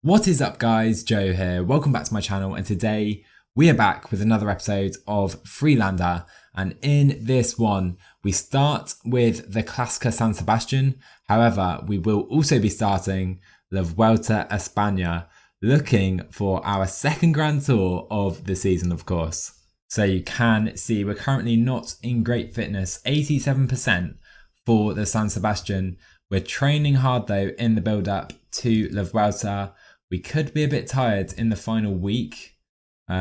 What is up guys, Joe here, welcome back to my channel, and today we are back with another episode of FreeLanda, and in this one we start with the Classica San Sebastian. However, we will also be starting the Vuelta Espana, looking for our second Grand Tour of the season of course. So you can see we're currently not in great fitness, 87% for the San Sebastian. We're training hard though in the build up to the Vuelta. We could be a bit tired in the final week,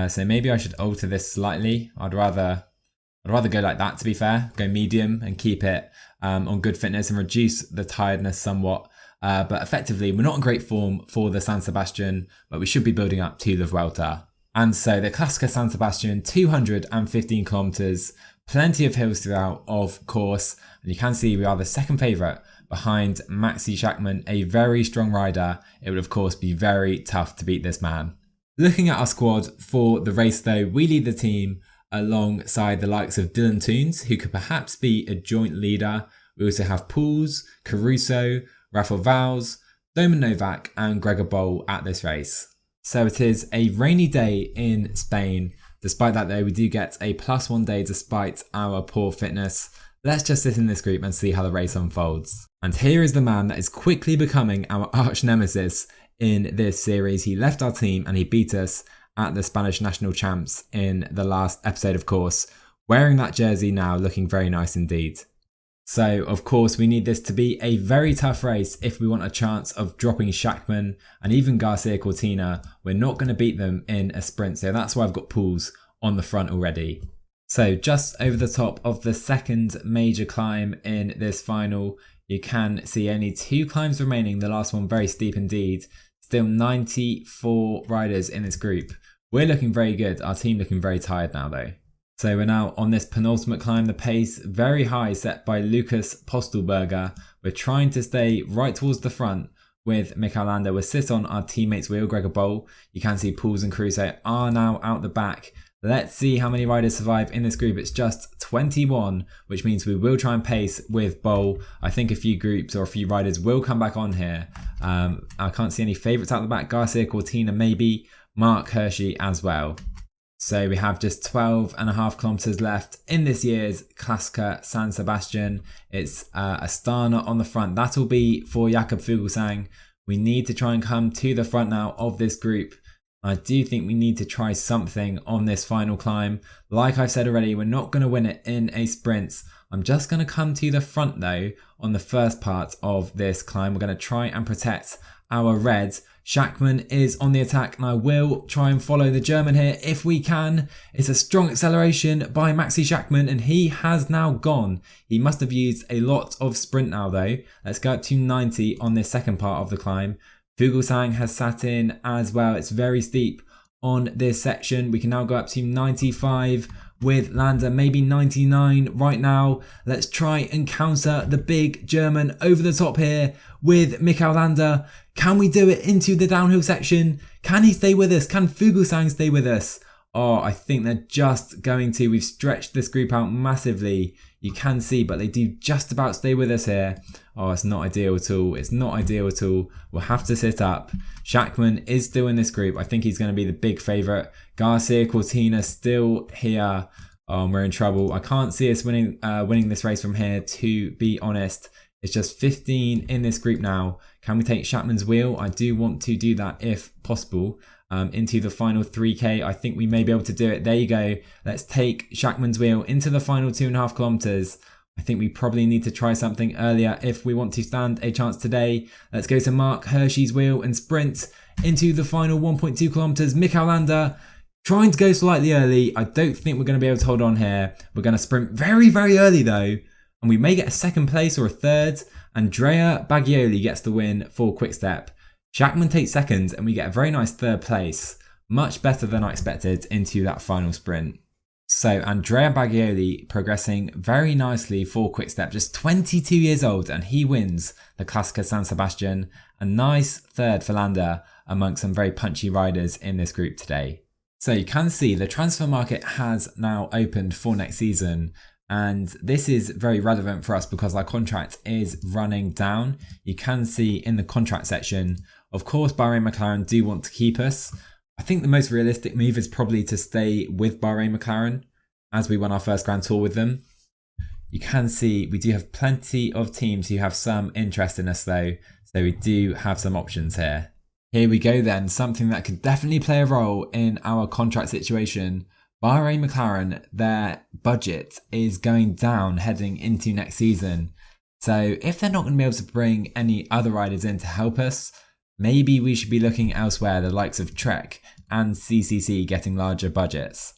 so maybe I should alter this slightly. I'd rather go like that, to be fair, go medium and keep it on good fitness and reduce the tiredness somewhat. But effectively, we're not in great form for the San Sebastian, but we should be building up to the Vuelta. And so the Classica San Sebastian, 215 kilometers, plenty of hills throughout, of course, and you can see we are the second favourite behind Maxi Schachmann, a very strong rider. It would of course be very tough to beat this man. Looking at our squad for the race though, we lead the team alongside the likes of Dylan Toons, who could perhaps be a joint leader. We also have Pouls, Caruso, Rafael Vals, Domen Novak and Gregor Boll at this race. So it is a rainy day in Spain. Despite that though, we do get a +1 day despite our poor fitness. Let's just sit in this group and see how the race unfolds. And here is the man that is quickly becoming our arch nemesis in this series. He left our team and he beat us at the Spanish National Champs in the last episode of course, wearing that jersey now, looking very nice indeed. So of course we need this to be a very tough race if we want a chance of dropping Schachmann and even Garcia Cortina. We're not going to beat them in a sprint, so that's why I've got Pouls on the front already. So just over the top of the second major climb in this final, you can see only 2 climbs remaining, the last one very steep indeed. Still 94 riders in this group. We're looking very good, our team looking very tired now though. So we're now on this penultimate climb, the pace very high set by Lucas Postelberger. We're trying to stay right towards the front with Mikel Landa. We'll sit on our teammate's wheel, Gregor Boll. You can see Pouls and Caruso are now out the back. Let's see how many riders survive in this group. It's just 21, which means we will try and pace with Boll. I think a few groups or a few riders will come back on here. I can't see any favourites out the back. Garcia Cortina maybe, Mark Hirschi as well. So we have just 12.5 kilometers left in this year's Classica San Sebastian. It's Astana on the front. That'll be for Jakob Fuglsang. We need to try and come to the front now of this group. I do think we need to try something on this final climb. Like I've said already, we're not going to win it in a sprint. I'm just going to come to the front though on the first part of this climb. We're going to try and protect our red. Schachmann is on the attack and I will try and follow the German here if we can. It's a strong acceleration by Maxi Schachmann and he has now gone. He must have used a lot of sprint now though. Let's go up to 90 on this second part of the climb. Fuglsang has sat in as well. It's very steep on this section. We can now go up to 95 with Landa, maybe 99 right now. Let's try and counter the big German over the top here with Mikel Landa. Can we do it into the downhill section? Can he stay with us? Can Fuglsang stay with us? Oh, I think they're just going to. We've stretched this group out massively. You can see, but they do just about stay with us here. Oh, it's not ideal at all. It's not ideal at all. We'll have to sit up. Schachmann is still in this group. I think he's going to be the big favourite. Garcia Cortina still here. We're in trouble. I can't see us winning this race from here, to be honest. It's just 15 in this group now. Can we take Schachmann's wheel? I do want to do that if possible. Into the final 3k. I think we may be able to do it. There you go. Let's take Schachmann's wheel into the final 2.5 kilometers. I think we probably need to try something earlier if we want to stand a chance today. Let's go to Mark Hirschi's wheel and sprint into the final 1.2 kilometers. Mikel Landa trying to go slightly early. I don't think we're going to be able to hold on here. We're going to sprint very, very early though. And we may get a second place or a third. Andrea Baggioli gets the win for Quickstep. Schachmann takes second and we get a very nice third place. Much better than I expected into that final sprint. So Andrea Baggioli progressing very nicely for Quickstep, just 22 years old, and he wins the Classica San Sebastian. A nice third for Landa amongst some very punchy riders in this group today. So you can see the transfer market has now opened for next season. And this is very relevant for us because our contract is running down. You can see in the contract section, Of course, Bahrain Mclaren do want to keep us. I think the most realistic move is probably to stay with Bahrain Mclaren as we won our first Grand Tour with them. You can see we do have plenty of teams who have some interest in us though, so we do have some options here. Here we go then, something that could definitely play a role in our contract situation. Bahrain Mclaren, their budget is going down heading into next season. So if they're not going to be able to bring any other riders in to help us, maybe we should be looking elsewhere, the likes of Trek and CCC getting larger budgets.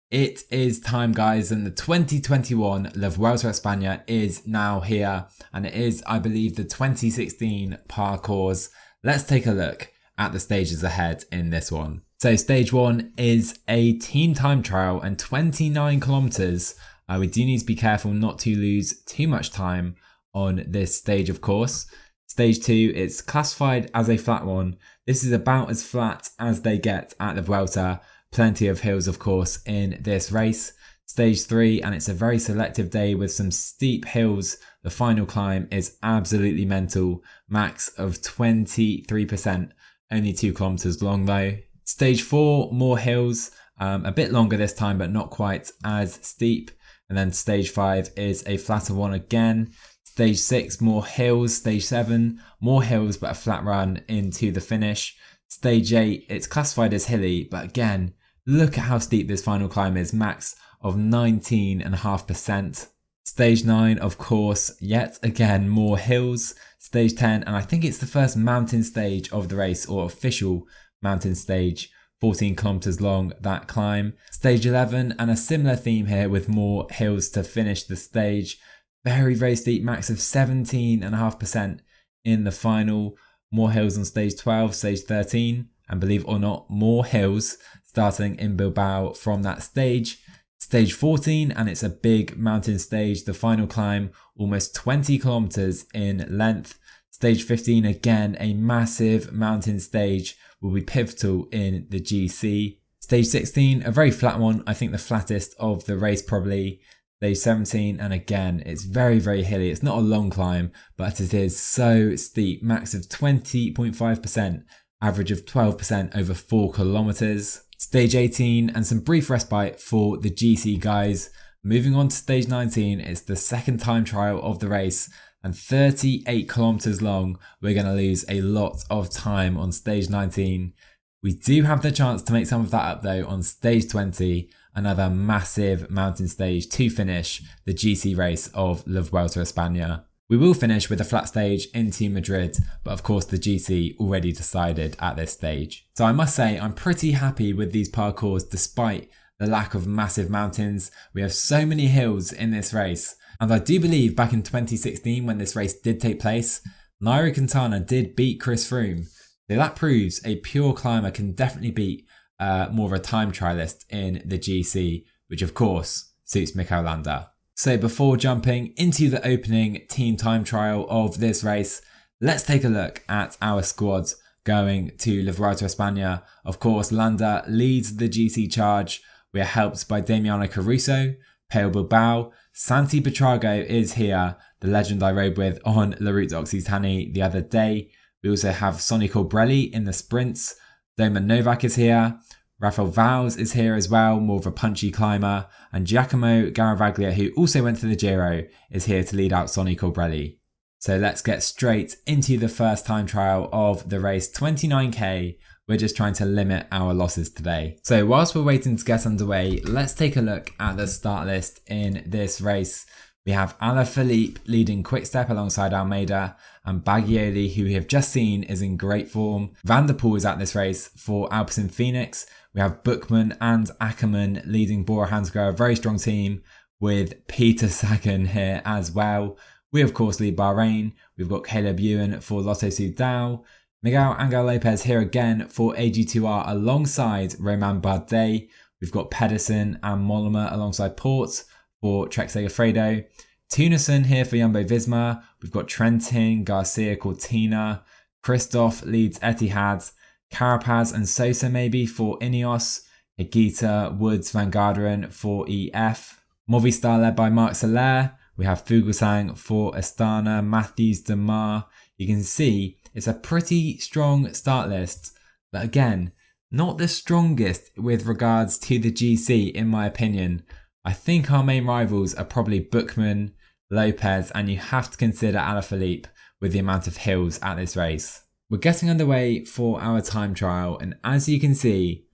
It is time, guys, and the 2021 La Vuelta Espana is now here, and it is, I believe, the 2016 parcours. Let's take a look at the stages ahead in this one. So stage 1 is a team time trial and 29 kilometers. We do need to be careful not to lose too much time on this stage, of course. Stage 2, it's classified as a flat one. This is about as flat as they get at the Vuelta. Plenty of hills, of course, in this race. Stage 3, and it's a very selective day with some steep hills. The final climb is absolutely mental. Max of 23%, only 2 kilometers long though. Stage 4, more hills, a bit longer this time, but not quite as steep. And then stage 5 is a flatter one again. Stage 6, more hills. Stage 7, more hills, but a flat run into the finish. Stage 8, it's classified as hilly, but again, look at how steep this final climb is, max of 19.5%. Stage 9, of course, yet again, more hills. Stage 10, and I think it's the first mountain stage of the race, or official mountain stage, 14 kilometers long, that climb. Stage 11, and a similar theme here with more hills to finish the stage. Very, very steep, max of 17.5% in the final. More hills on stage 12, stage 13, and believe it or not, more hills starting in Bilbao from that stage. Stage 14, and it's a big mountain stage. The final climb, almost 20 kilometers in length. Stage 15, again, a massive mountain stage, will be pivotal in the GC. Stage 16, a very flat one. I think the flattest of the race probably. Stage 17, and again, it's very, very hilly. It's not a long climb, but it is so steep. Max of 20.5%, average of 12% over 4 kilometers. Stage 18, and some brief respite for the GC guys. Moving on to stage 19, it's the second time trial of the race, and 38 kilometers long. We're going to lose a lot of time on stage 19. We do have the chance to make some of that up though on stage 20, another massive mountain stage to finish the GC race of La Vuelta Espana. We will finish with a flat stage into Madrid, but of course the GC already decided at this stage. So I must say I'm pretty happy with these parcours despite the lack of massive mountains. We have so many hills in this race, and I do believe back in 2016 when this race did take place, Nairo Quintana did beat Chris Froome. So that proves a pure climber can definitely beat more of a time trialist in the GC, which of course suits Mikel Landa. So before jumping into the opening team time trial of this race, let's take a look at our squad going to La Vuelta Espana. Of course, Landa leads the GC charge. We are helped by Damiano Caruso, Pale Bilbao. Santi Petrago is here, the legend I rode with on La Route d'Occitanie the other day. We also have Sonny Colbrelli in the sprints. Doman Novak is here. Rafael Vals is here as well, more of a punchy climber. And Giacomo Garavaglia, who also went to the Giro, is here to lead out Sonny Colbrelli. So let's get straight into the first time trial of the race, 29k. We're just trying to limit our losses today. So whilst we're waiting to get underway, let's take a look at the start list in this race. We have Alaphilippe leading Quickstep alongside Almeida, and Bagioli, who we have just seen is in great form. Van der Poel is at this race for Alpecin Phoenix. We have Bookman and Ackerman leading Bora Hansgrohe, a very strong team, with Peter Sagan here as well. We of course lead Bahrain. We've got Caleb Ewan for Lotto Soudal. Miguel Angel Lopez here again for AG2R alongside Romain Bardet. We've got Pedersen and Mollema alongside Port for Trek Segafredo. Tunison here for Jumbo Visma. We've got Trentin, Garcia, Cortina. Christoph leads Etihad. Carapaz and Sosa maybe for Ineos. Higuita, Woods, Van Garderen for EF. Movistar led by Marc Soler. We have Fuglsang for Astana, Matthews, Demar. You can see It's a pretty strong start list, but again, not the strongest with regards to the GC in my opinion. I think our main rivals are probably Bookman, Lopez, and you have to consider Alaphilippe with the amount of hills at this race. We're getting underway for our time trial, and as you can see,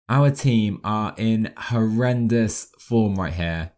our team are in horrendous form right here.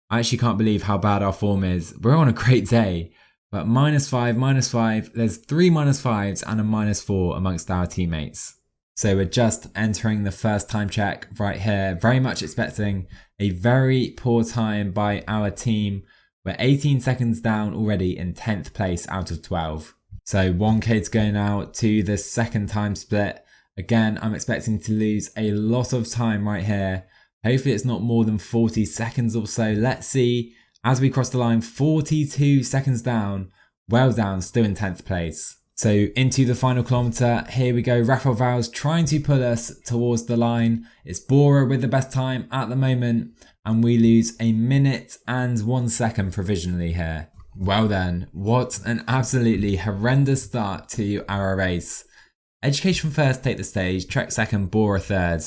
I actually can't believe how bad our form is. We're on a great day, but -5, there's 3 -5s and a -4 amongst our teammates. So we're just entering the first time check right here, very much expecting a very poor time by our team. We're 18 seconds down already in 10th place out of 12. So 1k to go now to the second time split. Again, I'm expecting to lose a lot of time right here. Hopefully it's not more than 40 seconds or so. Let's see. As we cross the line, 42 seconds down. Well down, still in 10th place. So into the final kilometre, here we go. Rafael Valls trying to pull us towards the line. It's Bora with the best time at the moment, and we lose 1 minute and 1 second provisionally here. Well then, what an absolutely horrendous start to our race. Education first take the stage, Trek second, Bora third.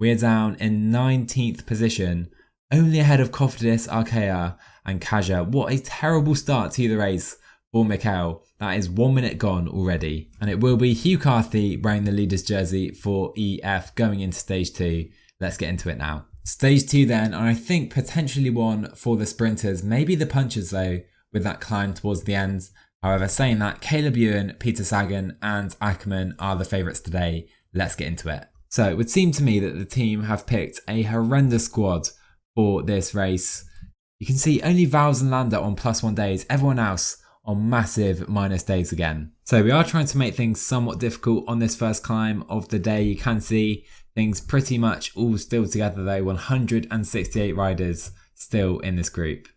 We are down in 19th position, only ahead of Cofidis, Arkea and Kaja. What a terrible start to the race for Mikel. That is 1 minute gone already. And it will be Hugh Carthy wearing the leader's jersey for EF going into stage 2. Let's get into it now. Stage 2 then, and I think potentially one for the sprinters, maybe the punchers though, with that climb towards the end. However, saying that, Caleb Ewan, Peter Sagan and Ackermann are the favourites today. Let's get into it. So it would seem to me that the team have picked a horrendous squad for this race. You can see only Valls and Landa on +1 days, everyone else on massive minus days again. So we are trying to make things somewhat difficult on this first climb of the day. You can see things pretty much all still together though, 168 riders still in this group.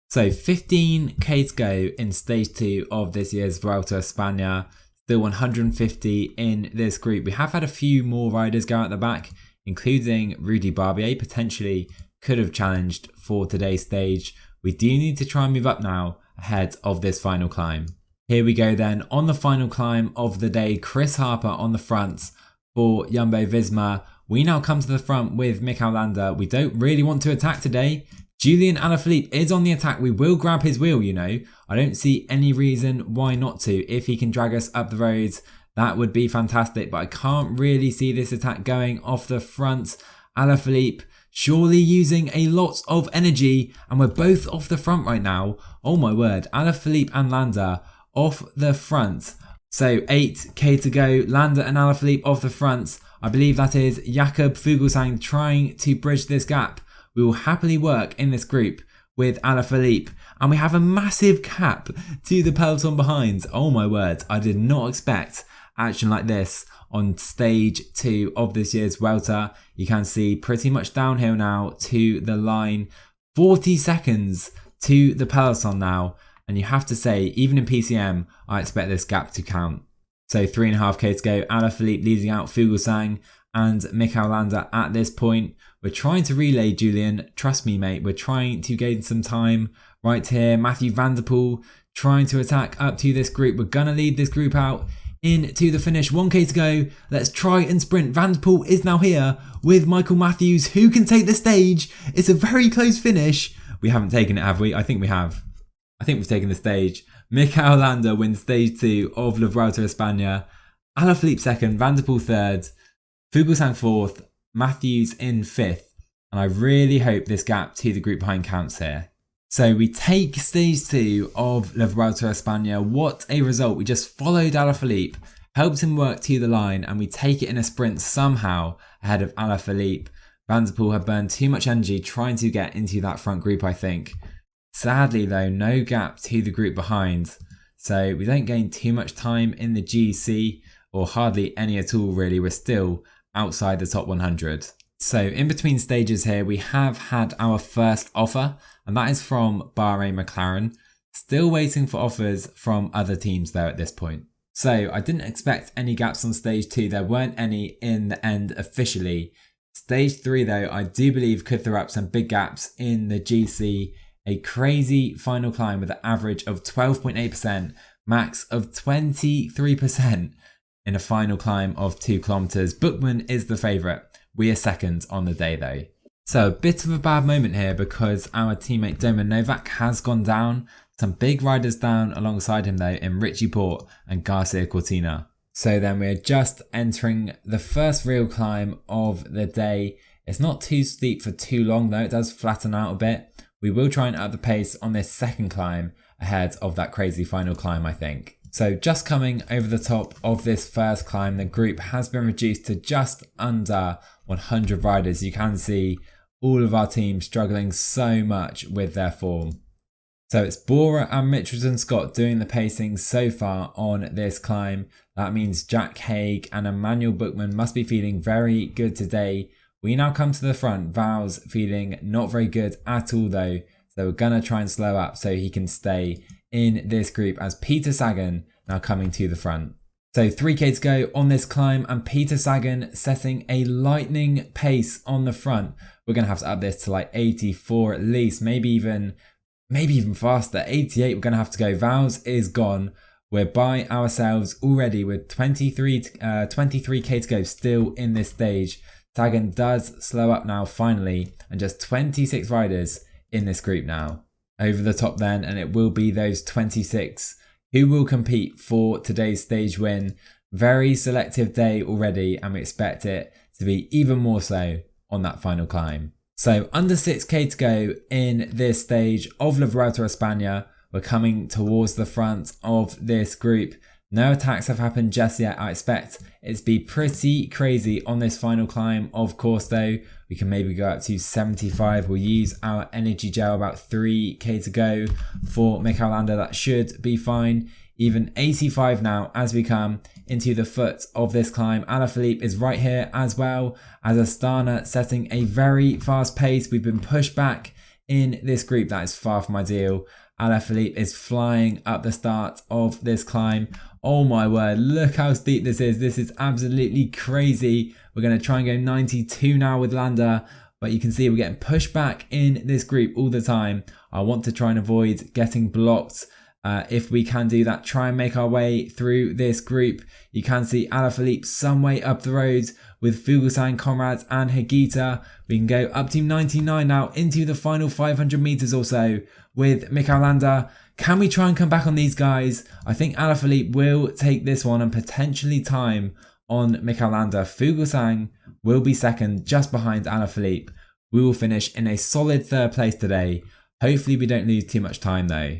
So 15k to go in stage 2 of this year's Vuelta Espana, still 150 in this group. We have had a few more riders go out the back, including Rudy Barbier, potentially could have challenged for today's stage. We do need to try and move up now ahead of this final climb. Here we go then, on the final climb of the day, Chris Harper on the front for Jumbo-Visma. We now come to the front with Mikel Landa. We don't really want to attack today. Julian Alaphilippe is on the attack. We will grab his wheel, you know. I don't see any reason why not to. If he can drag us up the roads, that would be fantastic. But I can't really see this attack going off the front. Alaphilippe surely using a lot of energy, and we're both off the front right now. Oh my word, Alaphilippe and Landa off the front. So 8k to go, Landa and Alaphilippe off the front. I believe that is Jakob Fuglsang trying to bridge this gap. We will happily work in this group with Alaphilippe, and we have a massive gap to the peloton behind. Oh my word, I did not expect action like this on stage 2 of this year's Vuelta. You can see pretty much downhill now to the line, 40 seconds to the peloton now, and you have to say, even in PCM, I expect this gap to count. So 3.5k to go, Alaphilippe leading out Fuglsang and Mikel Landa at this point. We're trying to relay Julian, trust me mate, we're trying to gain some time right here. Matthew van der Poel trying to attack up to this group. We're gonna lead this group out into the finish, 1k to go. Let's try and sprint. Van der Poel is now here with Michael Matthews, who can take the stage. It's a very close finish. We haven't taken it, have we? I think we have. I think we've taken the stage. Mikel Landa wins stage 2 of La Vuelta Espana. Alaphilippe second, Van der Poel third, Fuglsang fourth, Matthews in 5th, and I really hope this gap to the group behind counts here. So we take stage 2 of La Vuelta Espana. What a result. We just followed Alaphilippe, helped him work to the line, and we take it in a sprint somehow ahead of Alaphilippe. Van der Poel had burned too much energy trying to get into that front group, I think. Sadly though, no gap to the group behind, so we don't gain too much time in the GC, or hardly any at all really. We're still outside the top 100. So in between stages here, we have had our first offer, and that is from Bahrain Mclaren. Still waiting for offers from other teams though at this point. So I didn't expect any gaps on stage 2. There weren't any in the end officially. Stage 3 though, I do believe could throw up some big gaps in the GC. A crazy final climb with an average of 12.8%, max of 23% in a final climb of 2 kilometers. Bookman is the favourite. We are second on the day though. So a bit of a bad moment here because our teammate Domen Novak has gone down. Some big riders down alongside him though in Richie Port and Garcia Cortina. So then we're just entering the first real climb of the day. It's not too steep for too long though, it does flatten out a bit. We will try and up the pace on this second climb ahead of that crazy final climb, I think. So just coming over the top of this first climb, the group has been reduced to just under 100 riders. You can see all of our team struggling so much with their form. So it's Bora and Mitchelton Scott doing the pacing so far on this climb. That means Jack Haig and Emmanuel Bookman must be feeling very good today. We now come to the front. Val's feeling not very good at all though. So we're gonna try and slow up so he can stay in this group as Peter Sagan now coming to the front. So 3k to go on this climb and Peter Sagan setting a lightning pace on the front. We're gonna have to up this to like 84 at least, maybe even faster. 88 we're gonna have to go. Val's is gone. We're by ourselves already with 23k to go still in this stage. Sagan does slow up now finally, and just 26 riders in this group now. Over the top then, and it will be those 26 who will compete for today's stage win. Very selective day already, and we expect it to be even more so on that final climb. So under 6k to go in this stage of La Vuelta Espana. We're coming towards the front of this group. No attacks have happened just yet. I expect it to be pretty crazy on this final climb. Of course though, we can maybe go up to 75. We'll use our energy gel, about 3k to go for Mikel Landa. That should be fine. Even 85 now as we come into the foot of this climb. Alaphilippe is right here as well as Astana setting a very fast pace. We've been pushed back in this group. That is far from ideal. Alaphilippe is flying up the start of this climb. Oh my word, look how steep this is. This is absolutely crazy. We're going to try and go 92 now with Landa, but you can see we're getting pushed back in this group all the time. I want to try and avoid getting blocked. If we can do that, try and make our way through this group. You can see Alaphilippe some way up the road with Fuglsang, Conrad and Higuita. We can go up to 99 now into the final 500 meters or so with Mikel Landa. Can we try and come back on these guys? I think Alaphilippe will take this one and potentially time on Mikel Landa. Fuglsang will be second just behind Alaphilippe. We will finish in a solid third place today. Hopefully we don't lose too much time though.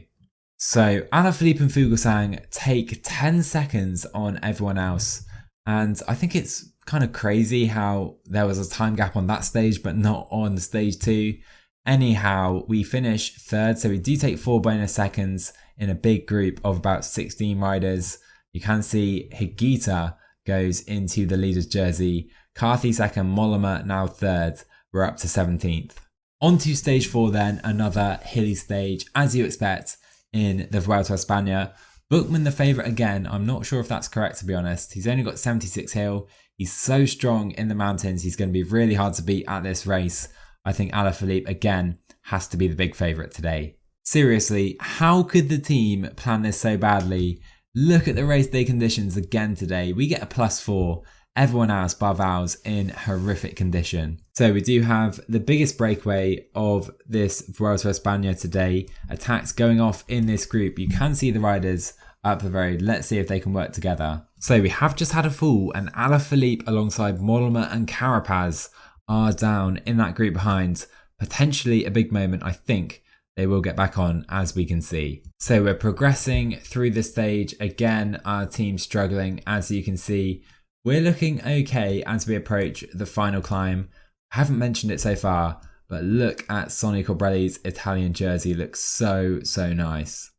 So Alaphilippe and Fuglsang take 10 seconds on everyone else. And I think it's kind of crazy how there was a time gap on that stage, but not on stage 2. Anyhow, we finish third, so we do take 4 bonus seconds in a big group of about 16 riders. You can see Higuita goes into the leader's jersey. Carthy second, Mollema now third. We're up to 17th. On to stage 4 then, another hilly stage, as you expect in the Vuelta Espana. Bookman the favourite again. I'm not sure if that's correct to be honest. He's only got 76 hill. He's so strong in the mountains. He's going to be really hard to beat at this race. I think Alaphilippe again has to be the big favourite today. Seriously, how could the team plan this so badly? Look at the race day conditions again today. We get a +4. Everyone else bar Val's in horrific condition. So we do have the biggest breakaway of this Vuelta Espana today. Attacks going off in this group. You can see the riders up the road. Let's see if they can work together. So we have just had a fall, and Alaphilippe alongside Mollema and Carapaz are down in that group behind. Potentially a big moment. I think they will get back on, as we can see. So we're progressing through the stage. Again, our team struggling, as you can see. We're looking okay as we approach the final climb. I haven't mentioned it so far, but look at Sonny Colbrelli's Italian jersey. Looks so nice.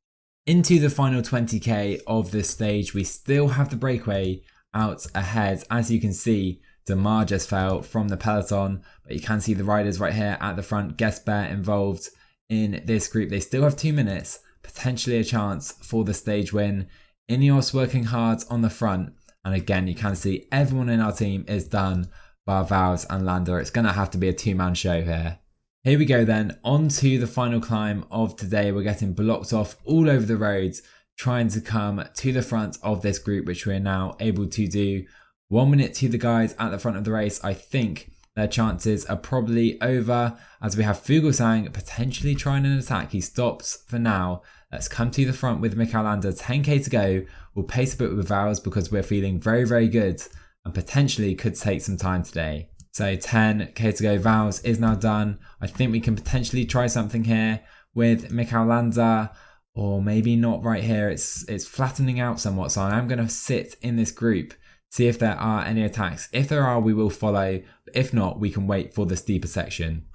Into the final 20k of this stage, we still have the breakaway out ahead. As you can see, Demar just fell from the peloton, but you can see the riders right here at the front. Gesper involved in this group. They still have 2 minutes, potentially a chance for the stage win. Ineos working hard on the front. And again, you can see everyone in our team is done, bar Val's and Landa. It's going to have to be a 2-man show here. Here we go then, on to the final climb of today. We're getting blocked off all over the roads. trying to come to the front of this group, which we're now able to do. 1 minute to the guys at the front of the race. I think their chances are probably over, as we have Fuglsang potentially trying an attack. He stops for now. Let's come to the front with Mikel Landa. 10k to go. We'll pace a bit with Vals because we're feeling very, very good and potentially could take some time today. So 10k to go. Vals is now done. I think we can potentially try something here with Mikel Landa, or maybe not right here. It's flattening out somewhat, so I am going to sit in this group, see if there are any attacks. If there are, we will follow. If not, we can wait for the steeper section.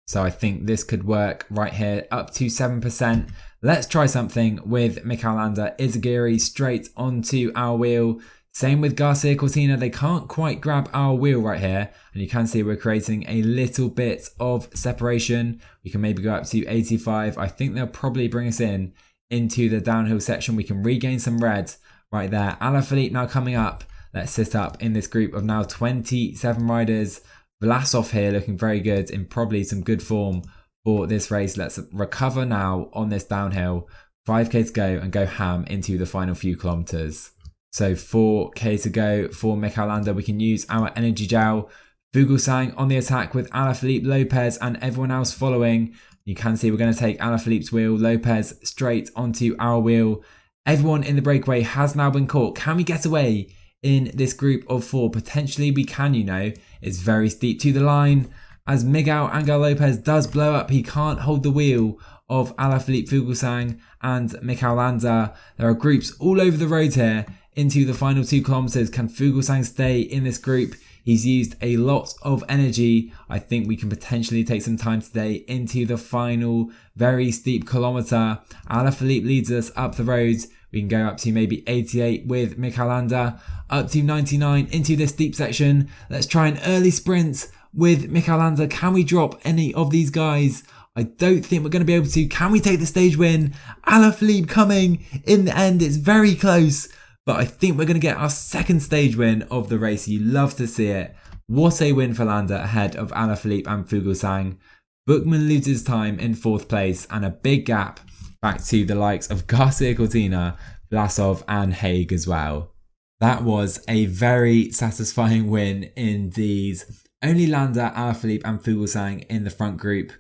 So I think this could work right here, up to 7%. Let's try something with Mikel Landa. Izagiri straight onto our wheel. Same with Garcia Cortina. They can't quite grab our wheel right here. And you can see we're creating a little bit of separation. We can maybe go up to 85. I think they'll probably bring us into the downhill section. We can regain some red right there. Alaphilippe now coming up. Let's sit up in this group of now 27 riders. Vlasov here looking very good, in probably some good form for this race. Let's recover now on this downhill. 5k to go and go ham into the final few kilometers. So 4k to go for Mikel Landa. We can use our energy gel. Fuglsang on the attack with Alaphilippe, Lopez and everyone else following. You can see we're going to take Alaphilippe's wheel. Lopez straight onto our wheel. Everyone in the breakaway has now been caught. Can we get away in this group of 4? Potentially we can, you know. It's very steep to the line as Miguel Angel Lopez does blow up. He can't hold the wheel of Alaphilippe, Fuglsang and Mikel Landa. There are groups all over the road here into the final 2 kilometers. Can Fuglsang stay in this group? He's used a lot of energy. I think we can potentially take some time today into the final very steep kilometer. Alaphilippe leads us up the road. We can go up to maybe 88 with Mikel Landa, up to 99 into this steep section. Let's try an early sprint with Mikel Landa. Can we drop any of these guys? I don't think we're going to be able to. Can we take the stage win? Alaphilippe coming in the end. It's very close, but I think we're going to get our second stage win of the race. You love to see it. What a win for Landa ahead of Alaphilippe and Fuglsang. Bookman loses time in 4th place and a big gap back to the likes of Garcia Cortina, Vlasov and Haig as well. That was a very satisfying win indeed. Only Landa, Alaphilippe and Fuglsang in the front group.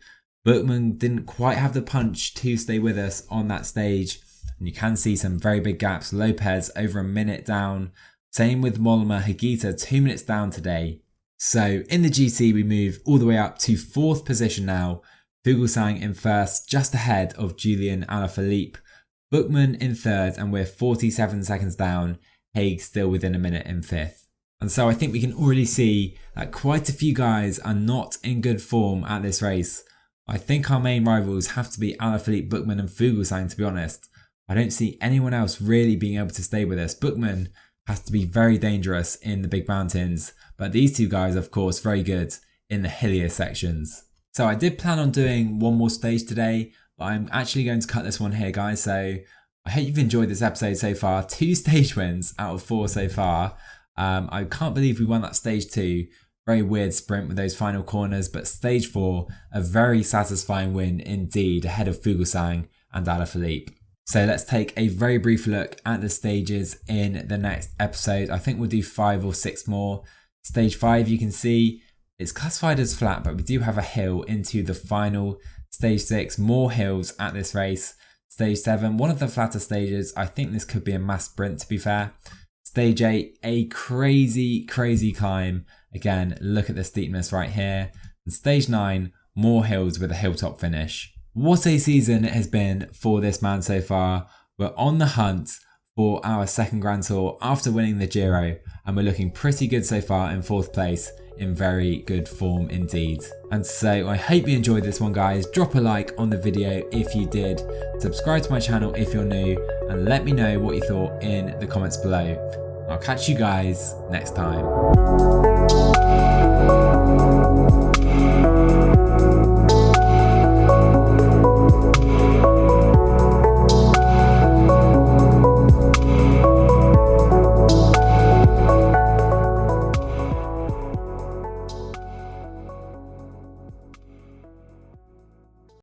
Bookman didn't quite have the punch to stay with us on that stage. And you can see some very big gaps. Lopez over a minute down. Same with Mollema, Higuita 2 minutes down today. So in the GC we move all the way up to 4th position now. Fuglsang in 1st, just ahead of Julian Alaphilippe. Bookman in 3rd and we're 47 seconds down. Haig still within a minute in 5th. And so I think we can already see that quite a few guys are not in good form at this race. I think our main rivals have to be Alaphilippe, Bookman and Fuglsang, to be honest. I don't see anyone else really being able to stay with us. Bookman has to be very dangerous in the big mountains, but these two guys, of course, very good in the hillier sections. So I did plan on doing one more stage today, but I'm actually going to cut this one here, guys. So I hope you've enjoyed this episode so far. 2 stage wins out of 4 so far. I can't believe we won that stage 2. Very weird sprint with those final corners, but stage 4, a very satisfying win indeed ahead of Fuglsang and Alaphilippe. So let's take a very brief look at the stages in the next episode. I think we'll do 5 or 6 more. Stage 5, you can see it's classified as flat, but we do have a hill into the final. Stage 6, more hills at this race. Stage 7, one of the flatter stages. I think this could be a mass sprint, to be fair. Stage 8, a crazy climb. Again, look at the steepness right here. And stage 9, more hills with a hilltop finish. What a season it has been for this man so far. We're on the hunt for our second Grand Tour after winning the Giro, and we're looking pretty good so far in 4th place, in very good form indeed. And so I hope you enjoyed this one, guys. Drop a like on the video if you did, subscribe to my channel if you're new, and let me know what you thought in the comments below. I'll catch you guys next time.